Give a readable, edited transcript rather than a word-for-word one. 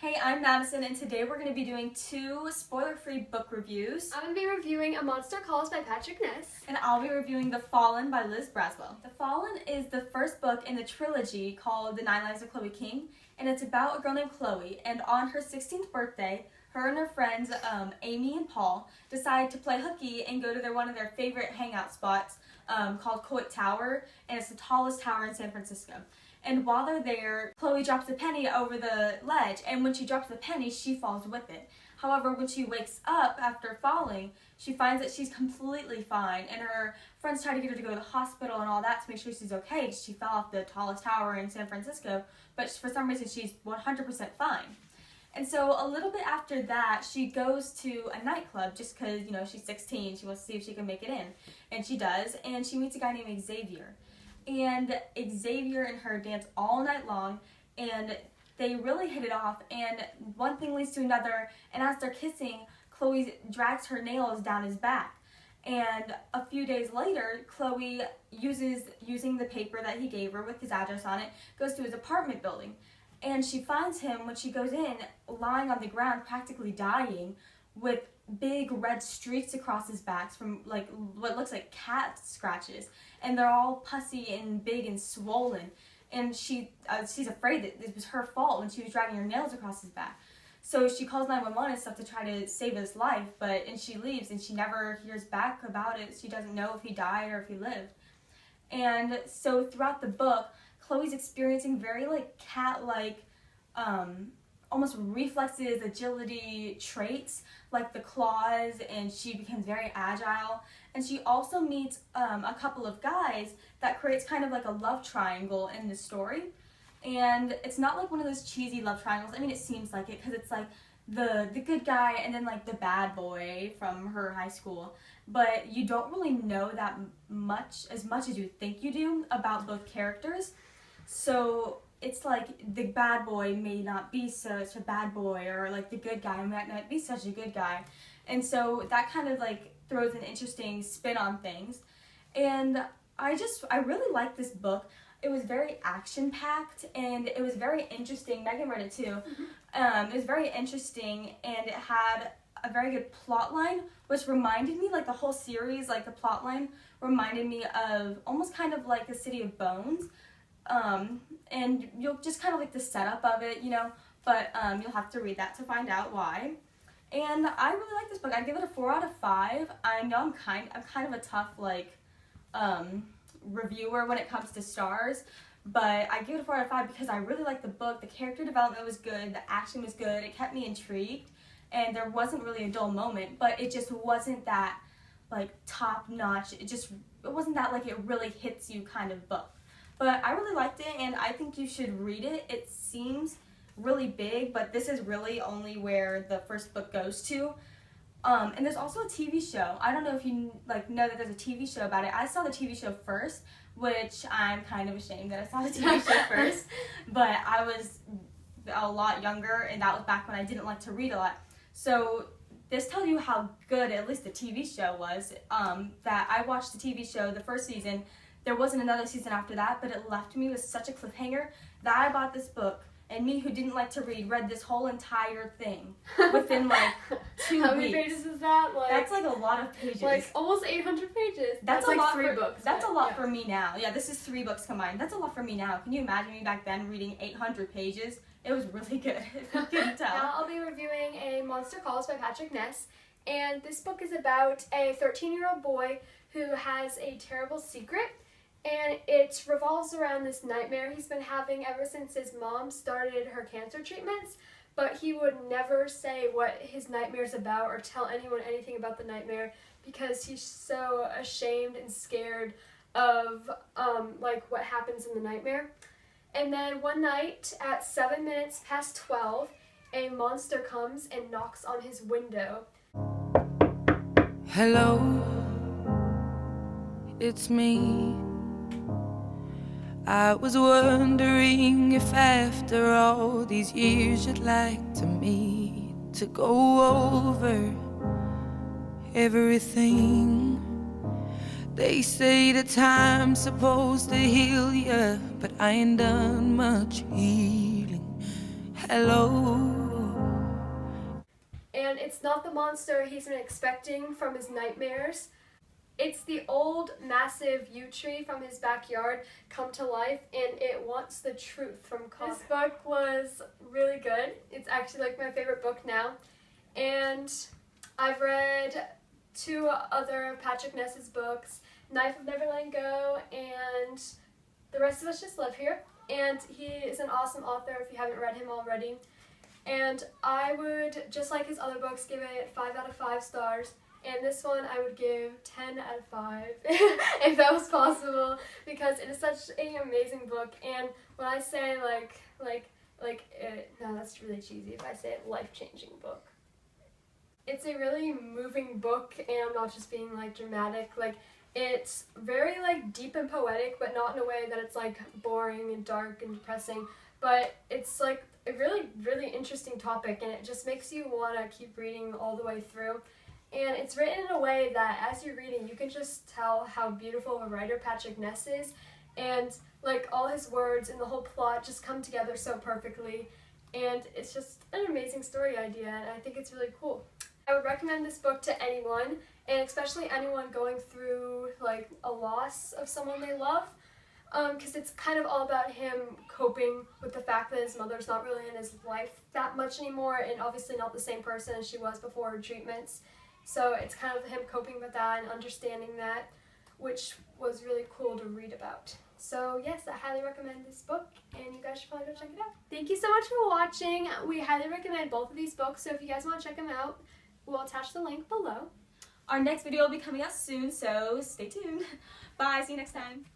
Hey, I'm Madison, and today we're going to be doing 2 spoiler-free book reviews. I'm going to be reviewing A Monster Calls by Patrick Ness. And I'll be reviewing The Fallen by Liz Braswell. The Fallen is the first book in the trilogy called The 9 Lives of Chloe King, and it's about a girl named Chloe, and on her 16th birthday, her and her friends, Amy and Paul, decide to play hooky and go to one of their favorite hangout spots called Coit Tower, and it's the tallest tower in San Francisco. And while they're there, Chloe drops a penny over the ledge, and when she drops the penny, she falls with it. However, when she wakes up after falling, she finds that she's completely fine, and her friends try to get her to go to the hospital and all that to make sure she's okay. She fell off the tallest tower in San Francisco, but for some reason she's 100% fine. And so a little bit after that, she goes to a nightclub just because, she's 16. She wants to see if she can make it in. And she does, and she meets a guy named Xavier. And Xavier and her dance all night long, and they really hit it off, and one thing leads to another, and as they're kissing, Chloe drags her nails down his back. And a few days later, Chloe using the paper that he gave her with his address on it, goes to his apartment building. And she finds him when she goes in, lying on the ground, practically dying, with big red streaks across his back from like what looks like cat scratches, and they're all pussy and big and swollen. And she's afraid that it was her fault when she was dragging her nails across his back. So she calls 911 and stuff to try to save his life, and she leaves and she never hears back about it. She doesn't know if he died or if he lived. And so throughout the book, Chloe's experiencing very cat-like almost reflexes, agility traits, like the claws, and she becomes very agile. And she also meets a couple of guys that creates kind of like a love triangle in the story. And it's not like one of those cheesy love triangles. I mean, it seems like it because it's like the good guy and then like the bad boy from her high school. But you don't really know that much as you think you do about both characters. So it's like the bad boy may not be such a bad boy, or like the good guy might not be such a good guy. And so that kind of like throws an interesting spin on things. And I really like this book. It was very action-packed, and it was very interesting. Megan read it too. It was very interesting, and it had a very good plot line, which reminded me, like the whole series, like the plot line reminded me of almost kind of like the City of Bones. And you'll just kind of like the setup of it, but you'll have to read that to find out why. And I really like this book. I'd give it a 4 out of 5. I know I'm kind of a tough reviewer when it comes to stars, but I give it a 4 out of 5 because I really like the book. The character development was good, the action was good, it kept me intrigued, and there wasn't really a dull moment, but it just wasn't that top notch. It wasn't that it really hits you kind of book. But I really liked it, and I think you should read it. It seems really big, but this is really only where the first book goes to. And there's also a TV show. I don't know if you know that there's a TV show about it. I saw the TV show first, which I'm kind of ashamed that I saw the TV show first. But I was a lot younger, and that was back when I didn't like to read a lot. So this tells you how good at least the TV show was. That I watched the TV show, the first season. There wasn't another season after that, but it left me with such a cliffhanger that I bought this book, and me, who didn't like to read this whole entire thing within 2 weeks. How many pages is that? That's a lot of pages. Almost 800 pages. That's a lot 3 books. That's a lot for me now. Yeah, this is 3 books combined. That's a lot for me now. Can you imagine me back then reading 800 pages? It was really good, if you couldn't tell. Now I'll be reviewing A Monster Calls by Patrick Ness, and this book is about a 13-year-old boy who has a terrible secret. And it revolves around this nightmare he's been having ever since his mom started her cancer treatments, but he would never say what his nightmare's about or tell anyone anything about the nightmare because he's so ashamed and scared of what happens in the nightmare. And then one night at 7 minutes past 12, a monster comes and knocks on his window. Hello, it's me. I was wondering if after all these years you'd like to meet to go over everything. They say that time's supposed to heal ya, but I ain't done much healing. Hello, it's not the monster he's been expecting from his nightmares. It's the old massive yew tree from his backyard come to life, and it wants the truth from Connor. This book was really good. It's actually like my favorite book now. And I've read 2 other Patrick Ness's books, Knife of Never Letting Go and The Rest of Us Just Live Here. And he is an awesome author if you haven't read him already. And I would, just like his other books, give it 5 out of 5 stars. And this one I would give 10 out of 5 if that was possible, because it is such an amazing book. And when I say no, that's really cheesy if I say it, life-changing book. It's a really moving book, and I'm not just being like dramatic. Like, it's very like deep and poetic, but not in a way that it's like boring and dark and depressing. But it's like a really, really interesting topic, and it just makes you want to keep reading all the way through. And it's written in a way that as you're reading, you can just tell how beautiful of a writer Patrick Ness is. And like all his words and the whole plot just come together so perfectly. And it's just an amazing story idea, and I think it's really cool. I would recommend this book to anyone, and especially anyone going through like a loss of someone they love. Because it's kind of all about him coping with the fact that his mother's not really in his life that much anymore, and obviously not the same person as she was before her treatments. So it's kind of him coping with that and understanding that, which was really cool to read about. So yes, I highly recommend this book, and you guys should probably go check it out. Thank you so much for watching. We highly recommend both of these books, so if you guys want to check them out, we'll attach the link below. Our next video will be coming out soon, so stay tuned. Bye, see you next time.